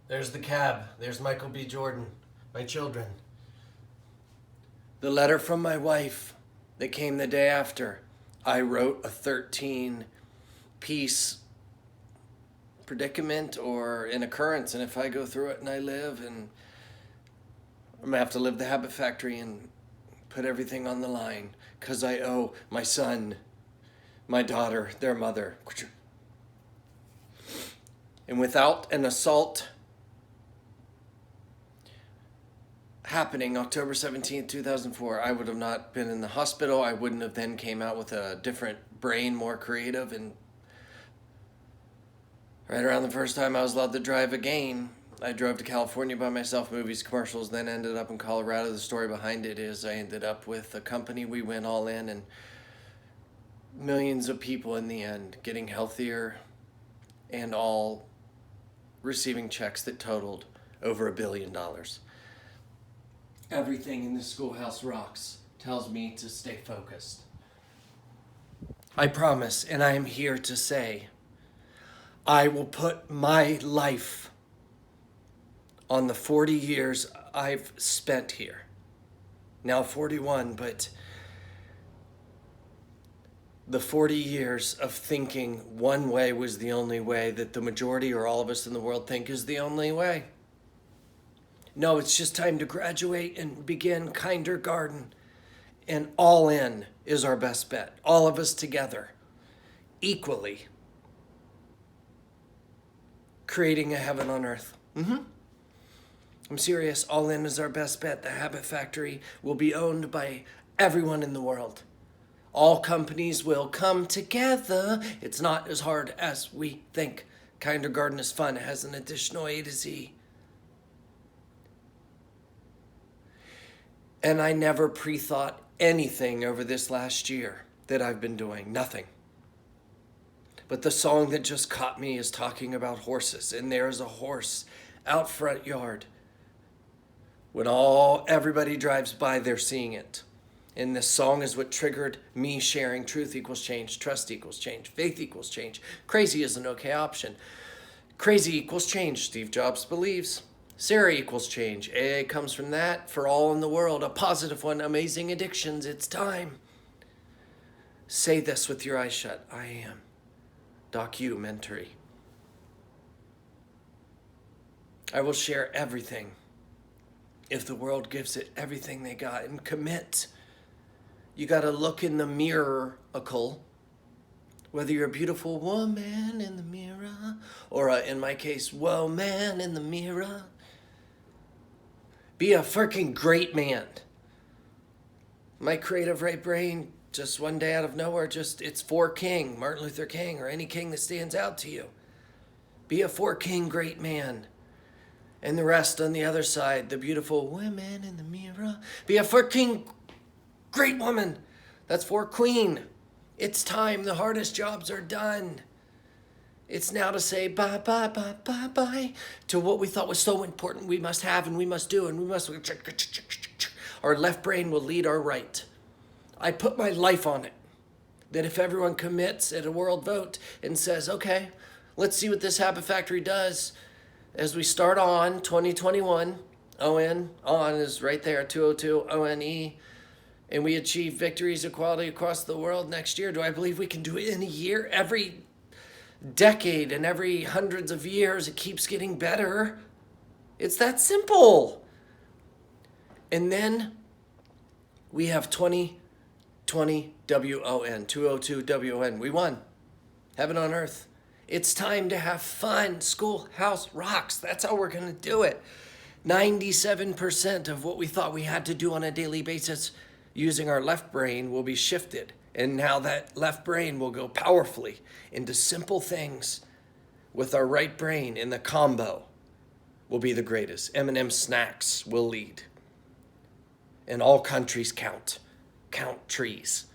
There's the cab. There's Michael B. Jordan. My children. The letter from my wife that came the day after. I wrote a 13-piece predicament or an occurrence, and if I go through it and I live, and I'm gonna have to live the Habit Factory and put everything on the line because I owe my son, my daughter, their mother. And without an assault happening October 17th, 2004, I would have not been in the hospital. I wouldn't have then came out with a different brain, more creative. And right around the first time I was allowed to drive again, I drove to California by myself, movies, commercials, then ended up in Colorado. The story behind it is I ended up with a company. We went all in, and millions of people in the end getting healthier and all receiving checks that totaled over $1 billion. Everything in this schoolhouse rocks tells me to stay focused. I promise, and I am here to say, I will put my life on the 40 years I've spent here. Now 41, but the 40 years of thinking one way was the only way that the majority or all of us in the world think is the only way. No, it's just time to graduate and begin Kinder Garden. And all in is our best bet. All of us together, equally, creating a heaven on earth. I'm serious. All in is our best bet. The Habit Factory will be owned by everyone in the world. All companies will come together. It's not as hard as we think. Kinder Garden is fun. It has an additional A to Z. And I never pre-thought anything over this last year that I've been doing. Nothing. But the song that just caught me is talking about horses. And there's a horse out front yard. When everybody drives by, they're seeing it. And this song is what triggered me sharing truth equals change, trust equals change, faith equals change. Crazy is an okay option. Crazy equals change, Steve Jobs believes. Sarah equals change. AA comes from that. For all in the world, a positive one. Amazing addictions. It's time. Say this with your eyes shut. I am documentary. I will share everything if the world gives it everything they got, and commit. You got to look in the mirror-acle, whether you're a beautiful woman in the mirror or in my case, whoa man in the mirror. Be a freaking great man. My creative right brain, just one day out of nowhere, it's for King, Martin Luther King, or any king that stands out to you. Be a for King great man. And the rest on the other side, the beautiful women in the mirror. Be a for King great woman. That's for Queen. It's time. The hardest jobs are done. It's now to say bye, bye, bye, bye, bye to what we thought was so important we must have and we must do and we must. Our left brain will lead our right. I put my life on it. That if everyone commits at a world vote and says, okay, let's see what this Habit Factory does as we start on 2021, ON, on is right there, 202, ONE, and we achieve victories, equality across the world next year. Do I believe we can do it in a year? Every decade and every hundreds of years, it keeps getting better. It's that simple. And then we have 2020 WON, 202 WON. We won. Heaven on earth. It's time to have fun. Schoolhouse rocks. That's how we're going to do it. 97% of what we thought we had to do on a daily basis using our left brain will be shifted. And now that left brain will go powerfully into simple things with our right brain, in the combo will be the greatest. M&M snacks will lead. And all countries count. Count trees.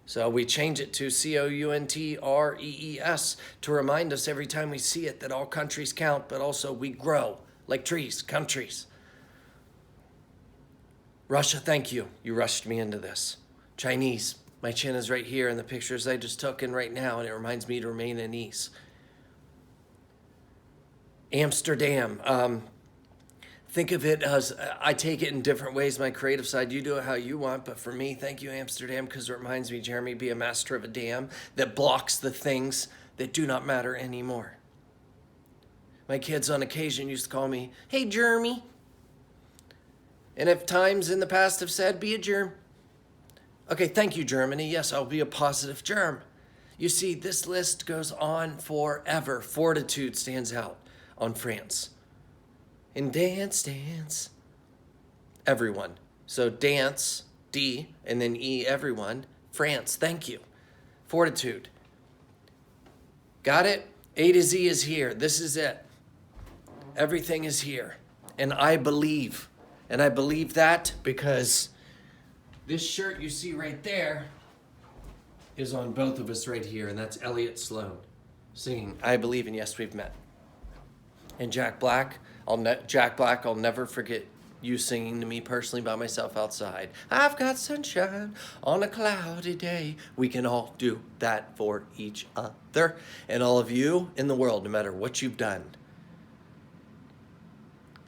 So we change it to COUNTREES to remind us every time we see it that all countries count, but also we grow like trees, countries. Russia, thank you. You rushed me into this. Chinese, my chin is right here in the pictures I just took in right now, and it reminds me to remain at ease. Amsterdam. Think of it as I take it in different ways. My creative side, you do it how you want. But for me, thank you, Amsterdam, because it reminds me, Jeremy, be a master of a dam that blocks the things that do not matter anymore. My kids on occasion used to call me, "Hey, Jeremy." And if times in the past have said, "Be a germ." Okay, thank you, Germany. Yes, I'll be a positive germ. You see, this list goes on forever. Fortitude stands out on France. And dance, dance. Everyone. So dance, D, and then E, everyone. France, thank you. Fortitude. Got it? A to Z is here. This is it. Everything is here. And I believe. And I believe that because this shirt you see right there is on both of us right here. And that's Elliot Sloan singing "I Believe," and yes, we've met. And Jack Black, I'll never forget you singing to me personally by myself outside. "I've got sunshine on a cloudy day." We can all do that for each other. And all of you in the world, no matter what you've done,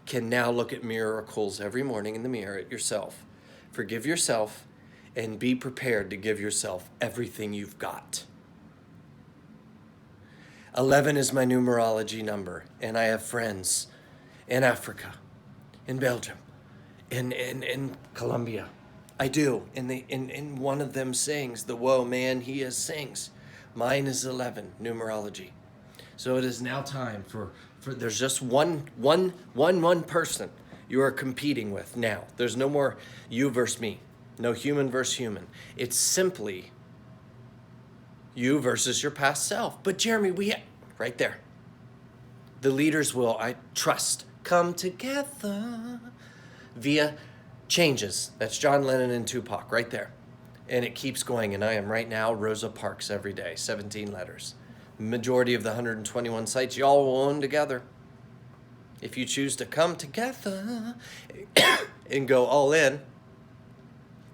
can now look at miracles every morning in the mirror at yourself. Forgive yourself and be prepared to give yourself everything you've got. 11 is my numerology number, and I have friends in Africa, in Belgium, in Colombia. I do. And one of them sings, the "Whoa Man He Is" sings. Mine is 11, numerology. So it is now time for there's just one person you are competing with now. There's no more you versus me. No human versus human. It's simply you versus your past self. But Jeremy, right there. The leaders will, I trust, come together via changes. That's John Lennon and Tupac right there. And it keeps going. And I am right now Rosa Parks every day, 17 letters. Majority of the 121 sites y'all will own together. If you choose to come together and go all in,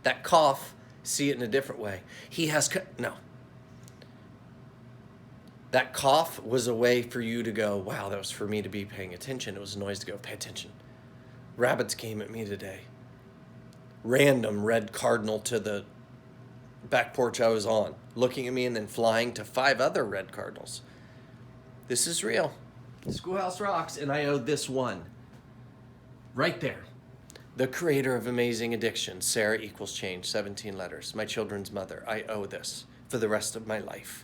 that cough, see it in a different way. That cough was a way for you to go, wow, that was for me to be paying attention. It was a noise to go, pay attention. Rabbits came at me today. Random red cardinal to the back porch I was on, looking at me and then flying to 5 other red cardinals. This is real. Schoolhouse rocks, and I owe this one. Right there. The creator of Amazing Addiction, Sarah Equals Change, 17 letters. My children's mother. I owe this for the rest of my life.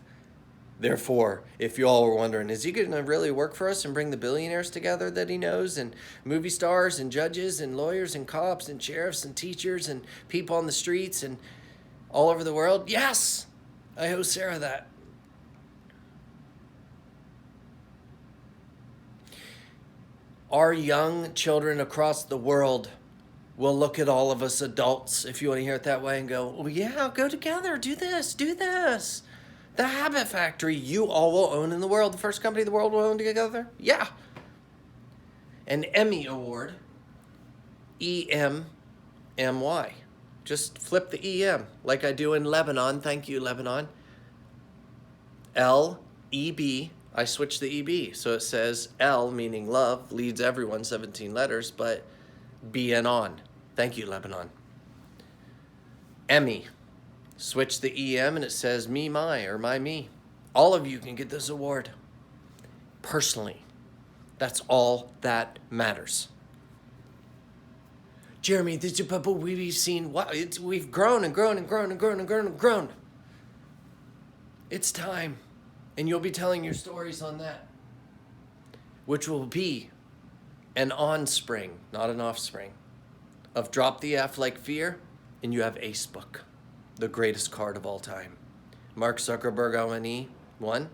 Therefore, if you all were wondering, is he going to really work for us and bring the billionaires together that he knows, and movie stars and judges and lawyers and cops and sheriffs and teachers and people on the streets and all over the world? Yes, I owe Sarah that. Our young children across the world will look at all of us adults, if you want to hear it that way, and go, "Oh yeah, go together, do this, do this." The Habit Factory, you all will own in the world. The first company the world will own together? Yeah. An Emmy Award, EMMY. Just flip the EM like I do in Lebanon. Thank you, Lebanon. LEB. I switched the EB. So it says L, meaning love, leads everyone, 17 letters, but BN on. Thank you, Lebanon. Emmy. Switch the EM and it says me, my, or my, me. All of you can get this award. Personally. That's all that matters. Jeremy, but we've seen, we've grown and grown and grown and grown and grown and grown. It's time. And you'll be telling your stories on that, which will be an onspring, not an offspring, of Drop the F Like Fear, and you have Ace Book, the greatest card of all time. Mark Zuckerberg, O-N-E, 1,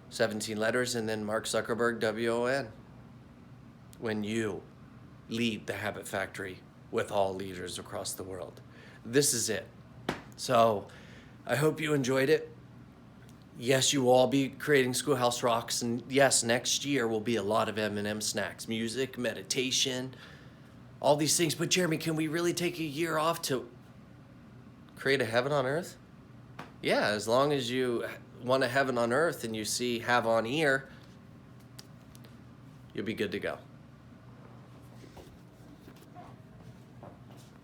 17 letters, and then Mark Zuckerberg, W-O-N. When you lead the Habit Factory with all leaders across the world. This is it. So I hope you enjoyed it. Yes, you will all be creating Schoolhouse Rocks, and yes, next year will be a lot of M&M snacks, music, meditation, all these things. But Jeremy, can we really take a year off to create a heaven on earth? Yeah, as long as you want a heaven on earth and you see have on ear, You'll be good to go.